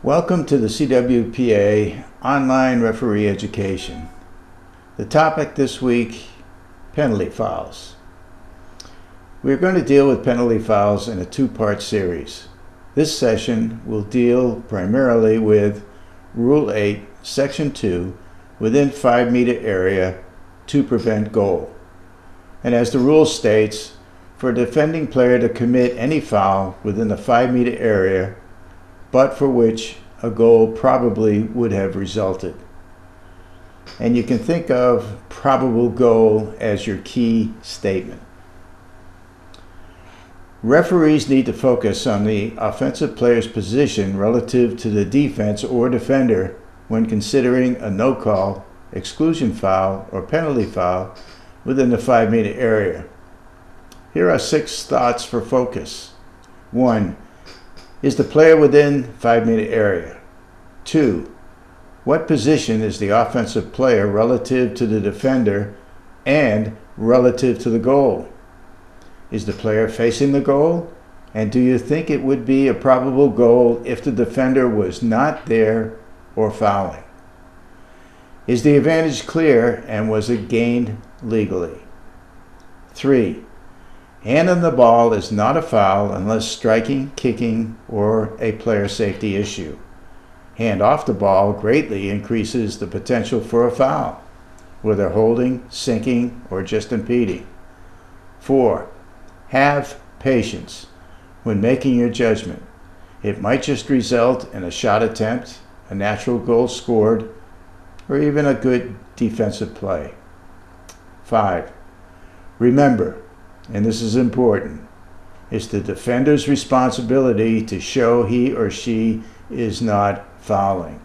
Welcome to the CWPA Online Referee Education. The topic this week, penalty fouls. We're going to deal with penalty fouls in a two-part series. This session will deal primarily with Rule 8, Section 2, within 5-meter area to prevent goal. And as the rule states, for a defending player to commit any foul within the 5-meter area, but for which a goal probably would have resulted. And you can think of probable goal as your key statement. Referees need to focus on the offensive player's position relative to the defense or defender when considering a no-call, exclusion foul, or penalty foul within the 5-meter area. Here are 6 thoughts for focus. 1. Is the player within 5-meter area? 2. What position is the offensive player relative to the defender and relative to the goal? Is the player facing the goal? And do you think it would be a probable goal if the defender was not there or fouling? Is the advantage clear and was it gained legally? 3. Hand on the ball is not a foul unless striking, kicking, or a player safety issue. Hand off the ball greatly increases the potential for a foul, whether holding, sinking, or just impeding. 4. Have patience when making your judgment. It might just result in a shot attempt, a natural goal scored, or even a good defensive play. 5. Remember, and this is important, it's the defender's responsibility to show he or she is not fouling.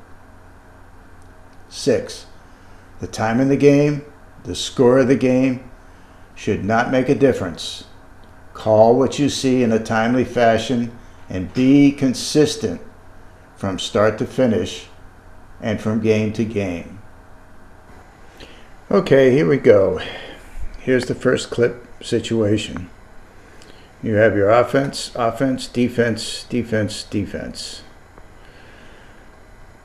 6. The time in the game, the score of the game, should not make a difference. Call what you see in a timely fashion and be consistent from start to finish and from game to game. Okay, here we go. Here's the first clip situation. You have your offense, defense, defense, defense.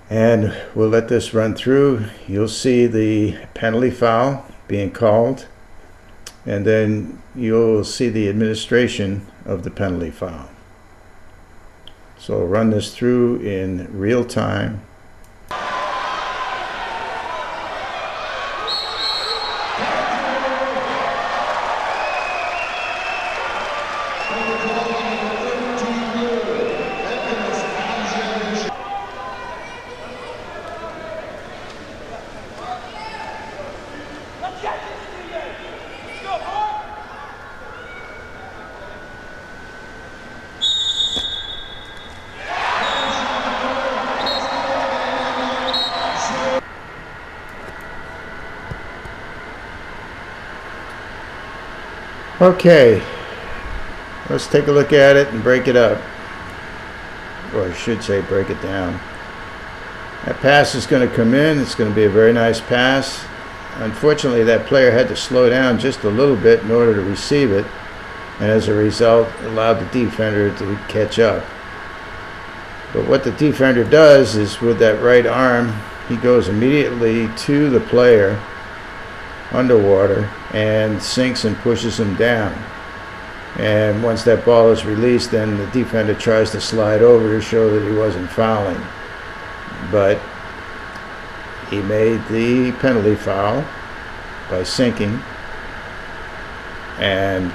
And we'll let this run through. You'll see the penalty foul being called, and then you'll see the administration of the penalty foul. So I'll run this through in real time. Okay, let's take a look at it and break it up, or I should say break it down. That pass is going to come in. It's going to be a very nice pass. Unfortunately, that player had to slow down just a little bit in order to receive it, and as a result allowed the defender to catch up. But what the defender does is with that right arm, he goes immediately to the player underwater and sinks and pushes him down. And once that ball is released, then the defender tries to slide over to show that he wasn't fouling. But he made the penalty foul by sinking, and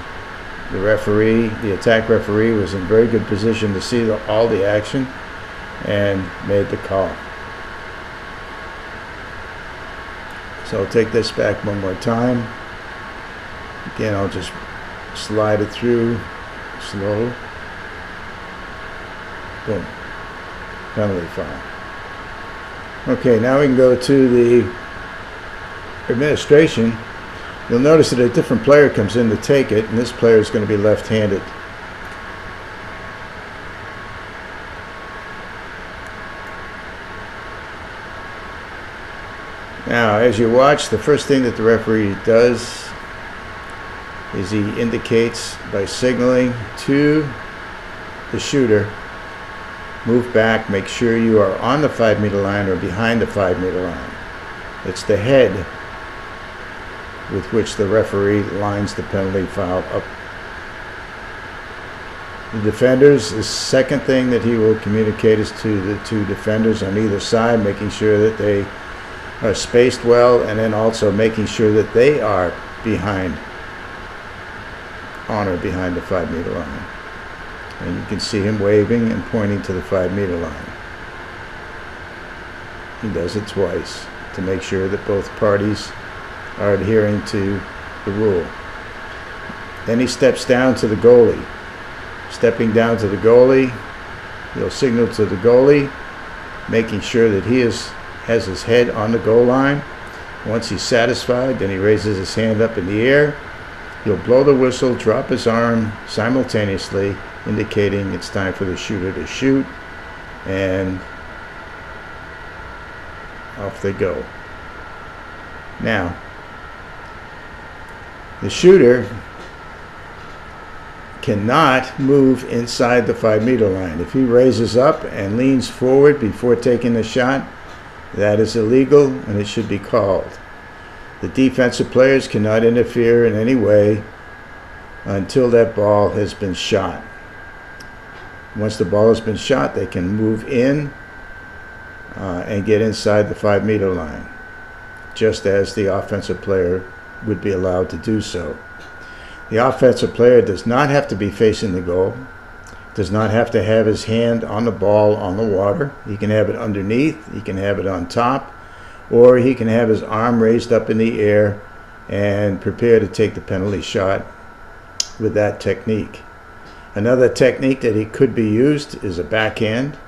the referee, the attack referee, was in very good position to see all the action and made the call. So I'll take this back one more time. Again, I'll just slide it through slow. Boom. Penalty foul. Okay, now we can go to the administration. You'll notice that a different player comes in to take it, and this player is going to be left-handed. Now, as you watch, the first thing that the referee does is he indicates by signaling to the shooter Move back, make sure you are on the 5-meter line or behind the 5-meter line. It's the head with which the referee lines the penalty foul up. The defenders, the second thing that he will communicate is to the two defenders on either side, making sure that they are spaced well, and then also making sure that they are behind, on or behind the 5-meter line. And you can see him waving and pointing to the 5-meter line. He does it twice to make sure that both parties are adhering to the rule. Then he steps down to the goalie. Stepping down to the goalie, he'll signal to the goalie, making sure that he has his head on the goal line. Once he's satisfied, then he raises his hand up in the air. He'll blow the whistle, drop his arm simultaneously, indicating it's time for the shooter to shoot, and off they go. Now, the shooter cannot move inside the 5-meter line. If he raises up and leans forward before taking the shot, that is illegal and it should be called. The defensive players cannot interfere in any way until that ball has been shot. Once the ball has been shot, they can move in and get inside the 5-meter line, just as the offensive player would be allowed to do so. The offensive player does not have to be facing the goal, does not have to have his hand on the ball on the water. He can have it underneath, he can have it on top, or he can have his arm raised up in the air and prepare to take the penalty shot with that technique. Another technique that he could be used is a backhand.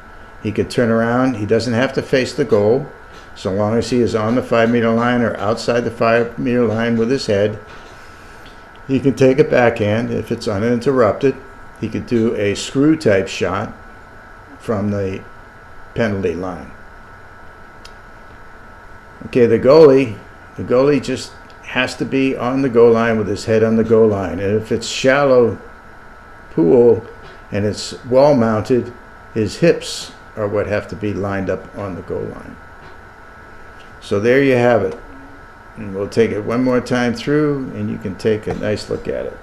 He could turn around. He doesn't have to face the goal, so long as he is on the 5-meter line or outside the 5-meter line with his head. He can take a backhand if it's uninterrupted. He could do a screw type shot from the penalty line. Okay, the goalie just has to be on the goal line with his head on the goal line. And if it's shallow pool and it's wall mounted, his hips are what have to be lined up on the goal line. So there you have it. And we'll take it one more time through and you can take a nice look at it.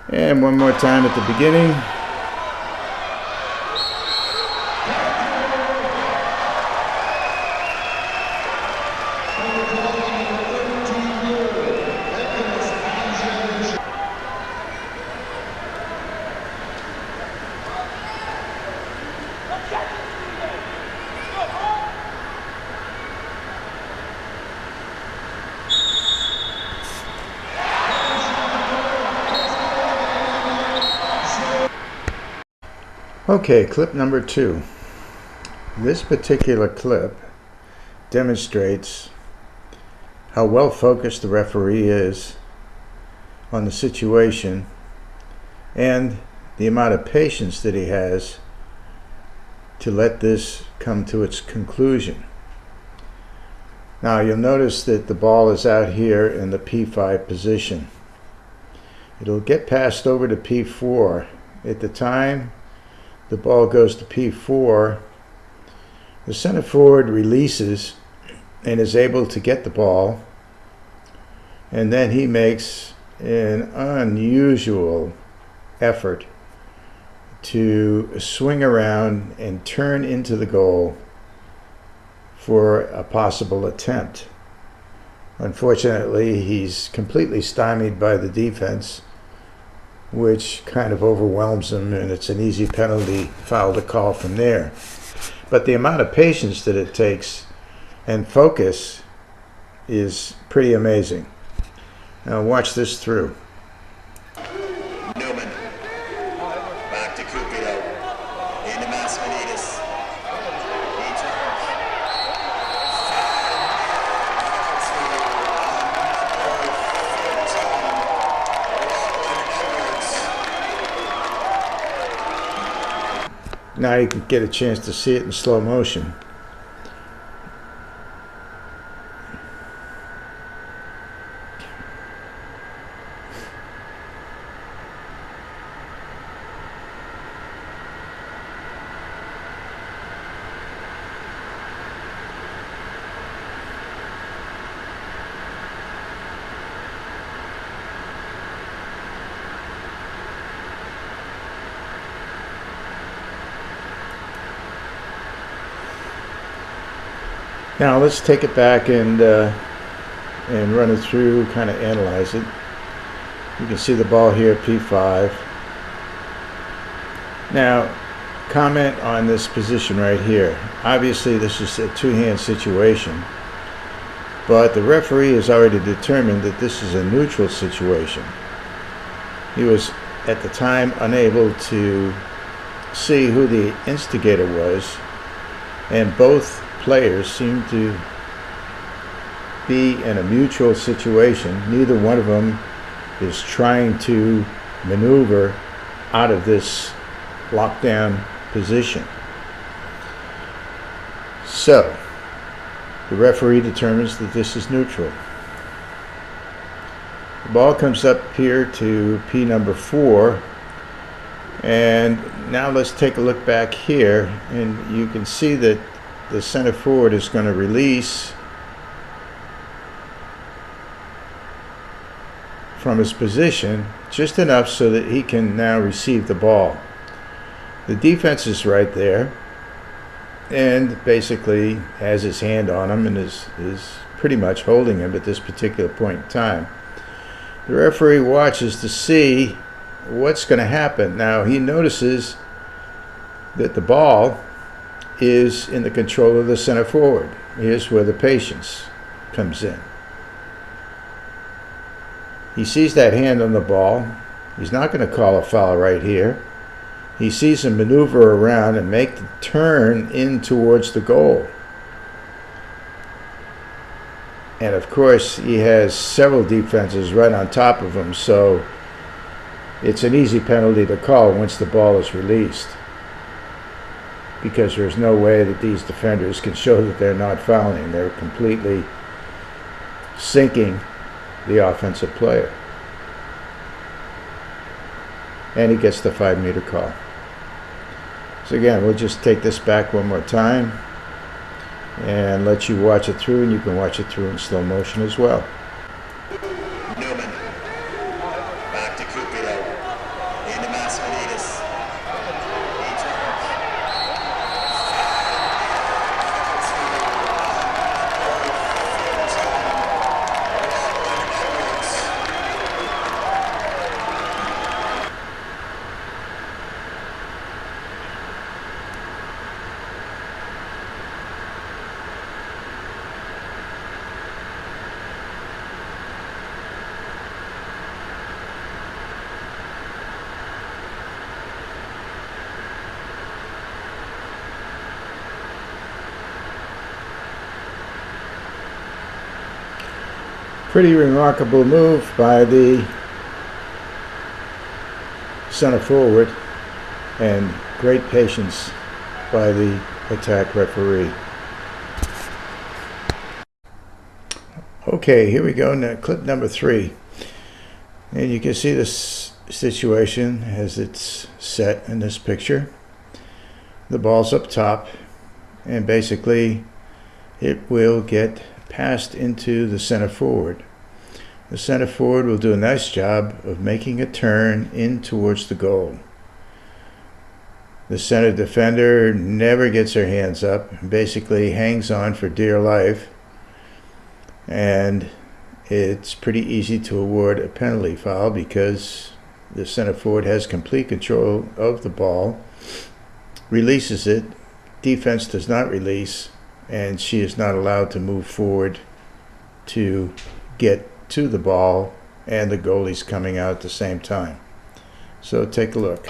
And one more time at the beginning. Okay, clip number 2. This particular clip demonstrates how well focused the referee is on the situation and the amount of patience that he has to let this come to its conclusion. Now you'll notice that the ball is out here in the P5 position. It'll get passed over to P4. At the time the ball goes to P4, the center forward releases and is able to get the ball, and then he makes an unusual effort to swing around and turn into the goal for a possible attempt. Unfortunately, he's completely stymied by the defense, which kind of overwhelms him, and it's an easy penalty foul to call from there. But the amount of patience that it takes and focus is pretty amazing. Now watch this through. Newman. Back to Cupido. Into Massimidis. He turns. Now you can get a chance to see it in slow motion. Now let's take it back and run it through, kind of analyze it. You can see the ball here at P5. Now, comment on this position right here. Obviously, this is a two-hand situation, but the referee has already determined that this is a neutral situation. He was, at the time, unable to see who the instigator was, and both players seem to be in a mutual situation. Neither one of them is trying to maneuver out of this lockdown position. So the referee determines that this is neutral. The ball comes up here to P number 4, and now let's take a look back here, and you can see that the center forward is going to release from his position just enough so that he can now receive the ball. The defense is right there and basically has his hand on him and is pretty much holding him at this particular point in time. The referee watches to see what's going to happen. Now he notices that the ball is in the control of the center forward. Here's where the patience comes in. He sees that hand on the ball. He's not going to call a foul right here. He sees him maneuver around and make the turn in towards the goal. And of course, he has several defenses right on top of him, so it's an easy penalty to call once the ball is released, because there's no way that these defenders can show that they're not fouling. They're completely sinking the offensive player. And he gets the 5-meter call. So again, we'll just take this back one more time and let you watch it through, and you can watch it through in slow motion as well. Newman. Back to Cupido. Into Massiminides. He turns. Pretty remarkable move by the center forward, and great patience by the attack referee. Okay, here we go. Now, clip number 3. And you can see this situation as it's set in this picture. The ball's up top, and basically it will get passed into the center forward. The center forward will do a nice job of making a turn in towards the goal. The center defender never gets her hands up, basically hangs on for dear life, and it's pretty easy to award a penalty foul because the center forward has complete control of the ball, releases it, defense does not release, and she is not allowed to move forward to get to the ball, and the goalie's coming out at the same time. So take a look.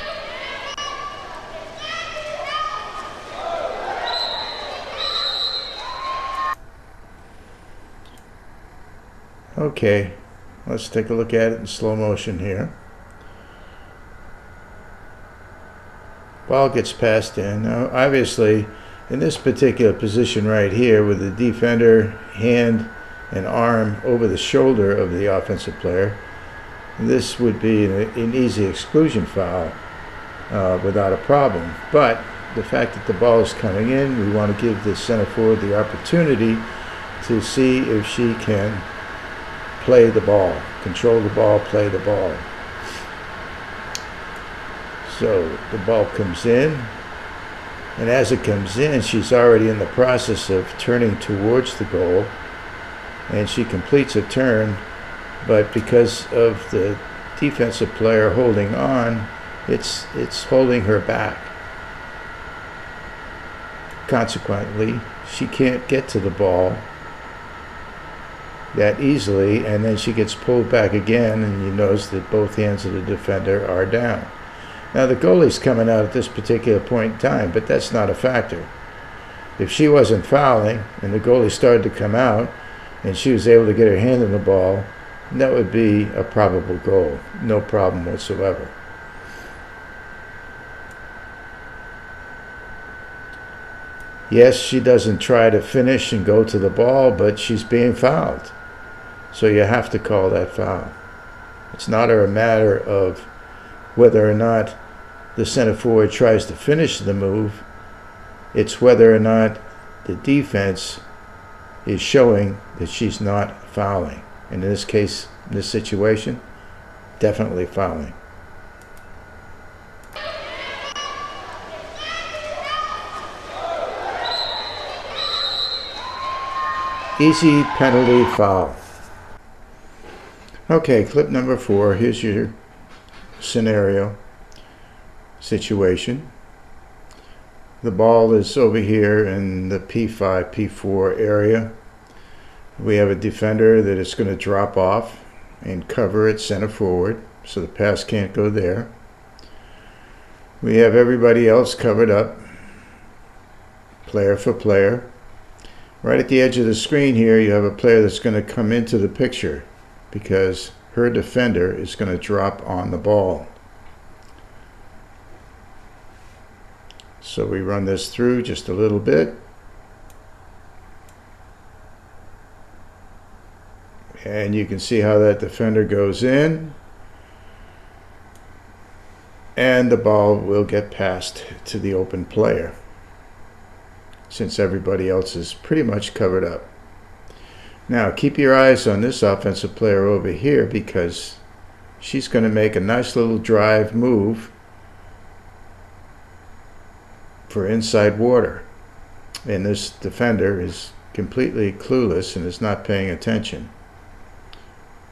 Okay, let's take a look at it in slow motion here. Ball gets passed in. Now, obviously, in this particular position right here, with the defender hand and arm over the shoulder of the offensive player, this would be an easy exclusion foul without a problem. But the fact that the ball is coming in, we want to give the center forward the opportunity to see if she can play the ball, control the ball, play the ball. So the ball comes in, And as it comes in, she's already in the process of turning towards the goal, and she completes a turn, but because of the defensive player holding on, it's holding her back. Consequently, she can't get to the ball that easily, and then she gets pulled back again, and you notice that both hands of the defender are down. Now the goalie's coming out at this particular point in time, but that's not a factor. If she wasn't fouling and the goalie started to come out and she was able to get her hand on the ball, that would be a probable goal. No problem whatsoever. Yes, she doesn't try to finish and go to the ball, but she's being fouled. So you have to call that foul. It's not a matter of whether or not the center forward tries to finish the move. It's whether or not the defense is showing that she's not fouling. And in this case, in this situation, definitely fouling. Easy penalty foul. Okay, clip number 4. Here's your scenario, situation. The ball is over here in the P5, P4 area. We have a defender that is going to drop off and cover it center forward, so the pass can't go there. We have everybody else covered up, player for player. Right at the edge of the screen here, you have a player that's going to come into the picture because her defender is going to drop on the ball. So we run this through just a little bit. And you can see how that defender goes in. And the ball will get passed to the open player, since everybody else is pretty much covered up. Now keep your eyes on this offensive player over here, because she's going to make a nice little drive move for inside water. And this defender is completely clueless and is not paying attention.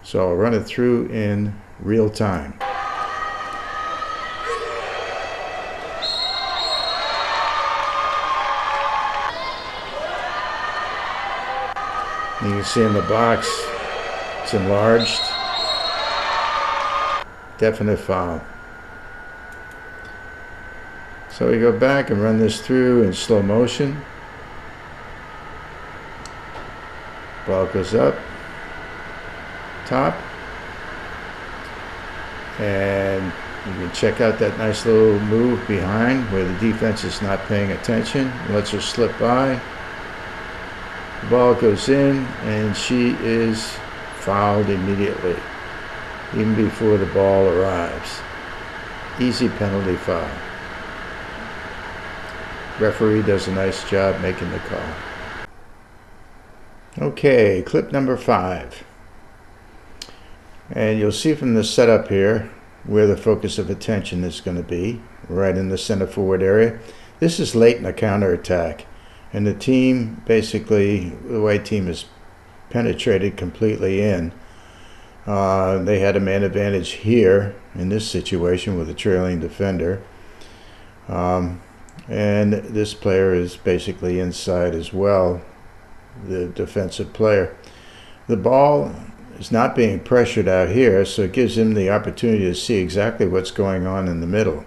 So I'll run it through in real time. You can see in the box, it's enlarged. Definite foul. So we go back and run this through in slow motion. Ball goes up, top. And you can check out that nice little move behind where the defense is not paying attention. Lets her slip by. The ball goes in, and she is fouled immediately, even before the ball arrives. Easy penalty foul. Referee does a nice job making the call. Okay, clip number 5. And you'll see from the setup here where the focus of attention is going to be, right in the center forward area. This is late in the counterattack. And the team, basically, the white team is penetrated completely in. They had a man advantage here in this situation with a trailing defender. And this player is basically inside as well, the defensive player. The ball is not being pressured out here, so it gives him the opportunity to see exactly what's going on in the middle.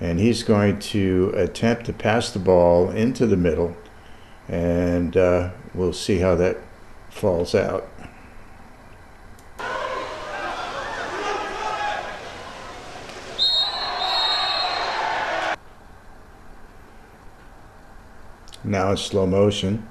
And he's going to attempt to pass the ball into the middle, and we'll see how that falls out. Now it's slow motion.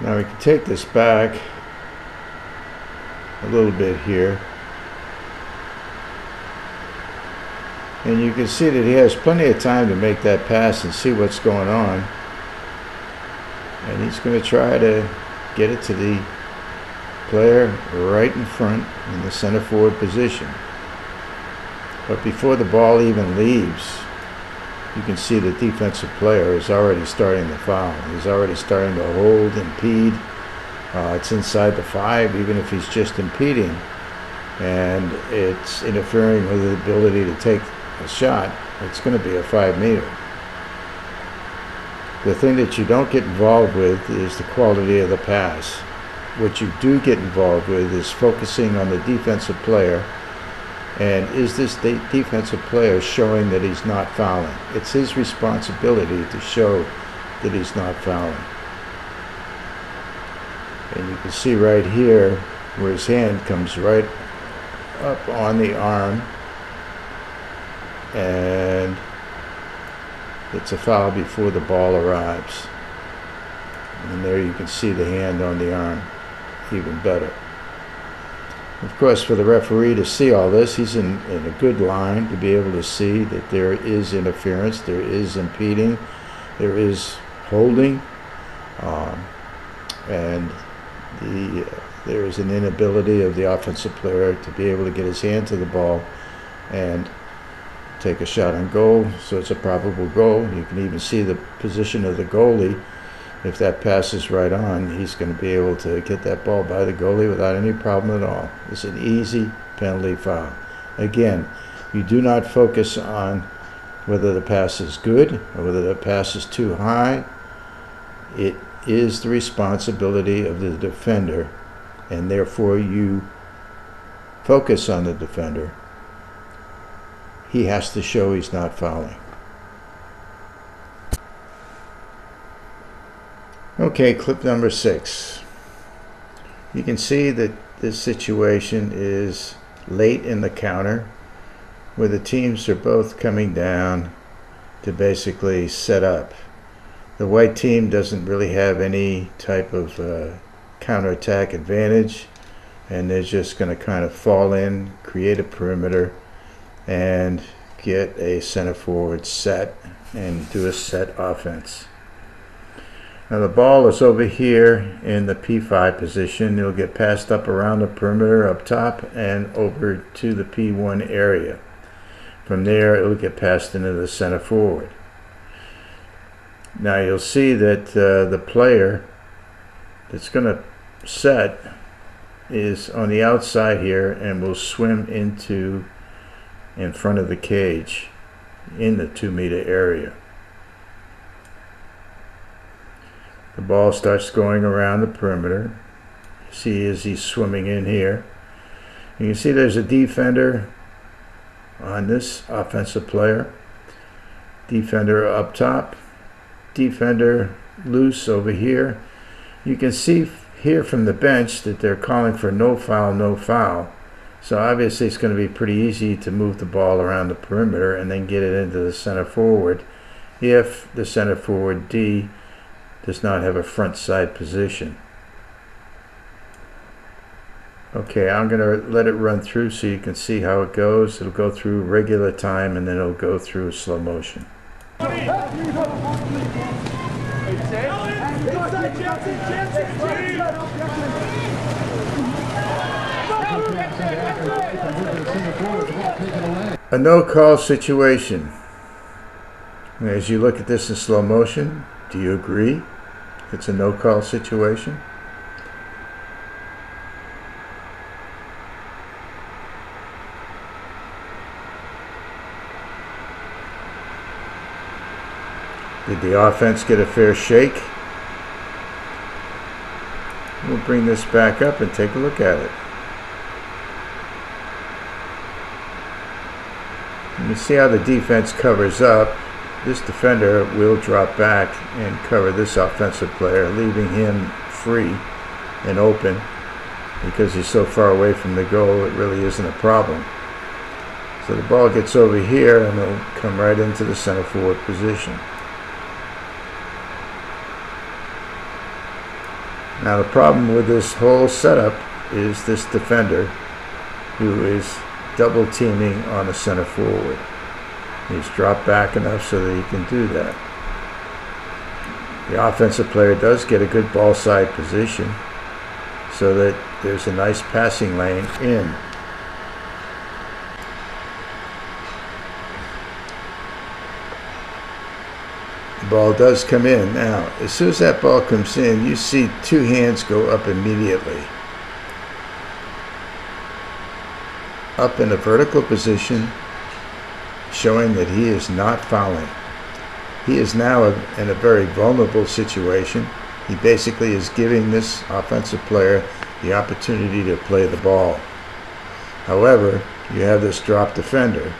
Now we can take this back a little bit here. And you can see that he has plenty of time to make that pass and see what's going on. And he's going to try to get it to the player right in front in the center forward position. But before the ball even leaves, you can see the defensive player is already starting to foul. He's already starting to hold, impede. It's inside the 5, even if he's just impeding. And it's interfering with the ability to take a shot. It's going to be a 5-meter. The thing that you don't get involved with is the quality of the pass. What you do get involved with is focusing on the defensive player, and is this defensive player showing that he's not fouling? It's his responsibility to show that he's not fouling. And you can see right here where his hand comes right up on the arm, and it's a foul before the ball arrives. And there you can see the hand on the arm even better. Of course, for the referee to see all this, he's in a good line to be able to see that there is interference, there is impeding, there is holding, and there is an inability of the offensive player to be able to get his hand to the ball and take a shot on goal, so it's a probable goal. You can even see the position of the goalie. If that passes right on, he's going to be able to get that ball by the goalie without any problem at all. It's an easy penalty foul. Again, you do not focus on whether the pass is good or whether the pass is too high. It is the responsibility of the defender, and therefore you focus on the defender. He has to show he's not fouling. Okay, clip number 6. You can see that this situation is late in the counter, where the teams are both coming down to basically set up. The white team doesn't really have any type of counterattack advantage, and they're just going to kind of fall in, create a perimeter, and get a center forward set and do a set offense. Now the ball is over here in the P5 position. It'll get passed up around the perimeter up top and over to the P1 area. From there it'll get passed into the center forward. Now you'll see that the player that's going to set is on the outside here and will swim into in front of the cage in the 2-meter area. The ball starts going around the perimeter. See as he's swimming in here. You can see there's a defender on this offensive player. Defender up top. Defender loose over here. You can see here from the bench that they're calling for no foul, no foul. So obviously it's going to be pretty easy to move the ball around the perimeter and then get it into the center forward if the center forward D does not have a front side position. Okay, I'm going to let it run through so you can see how it goes. It'll go through regular time and then it'll go through slow motion. A no-call situation. As you look at this in slow motion, do you agree it's a no-call situation? Did the offense get a fair shake? We'll bring this back up and take a look at it. You see how the defense covers up. This defender will drop back and cover this offensive player, leaving him free and open. Because he's so far away from the goal, it really isn't a problem. So the ball gets over here and it'll come right into the center forward position. Now the problem with this whole setup is this defender who is double teaming on the center forward. He's dropped back enough so that he can do that. The offensive player does get a good ball side position so that there's a nice passing lane in. The ball does come in. Now, as soon as that ball comes in, you see two hands go up immediately. Up in a vertical position, showing that he is not fouling. He is now in a very vulnerable situation. He basically is giving this offensive player the opportunity to play the ball. However, you have this drop defender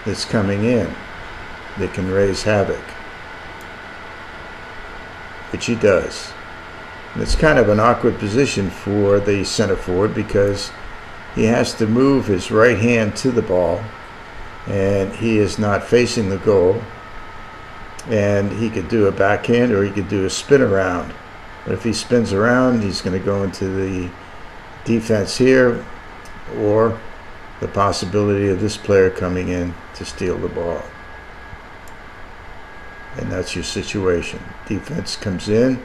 that's coming in that can raise havoc, which he does. And it's kind of an awkward position for the center forward because he has to move his right hand to the ball, and he is not facing the goal. And he could do a backhand or he could do a spin around. But if he spins around, he's going to go into the defense here, or the possibility of this player coming in to steal the ball. And that's your situation. Defense comes in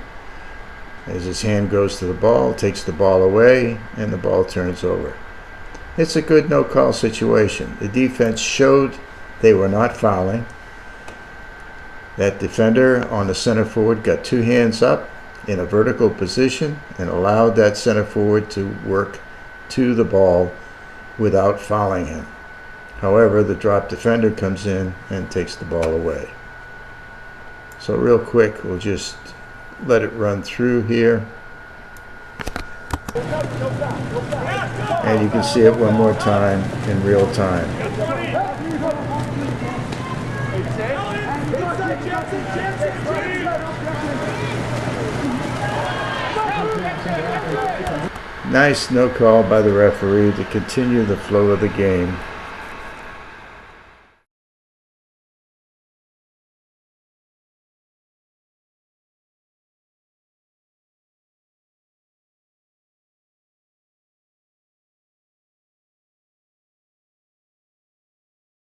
as his hand goes to the ball, takes the ball away, and the ball turns over. It's a good no-call situation. The defense showed they were not fouling. That defender on the center forward got two hands up in a vertical position and allowed that center forward to work to the ball without fouling him. However, the drop defender comes in and takes the ball away. So real quick, we'll just let it run through here. And you can see it one more time in real time. Nice no call by the referee to continue the flow of the game.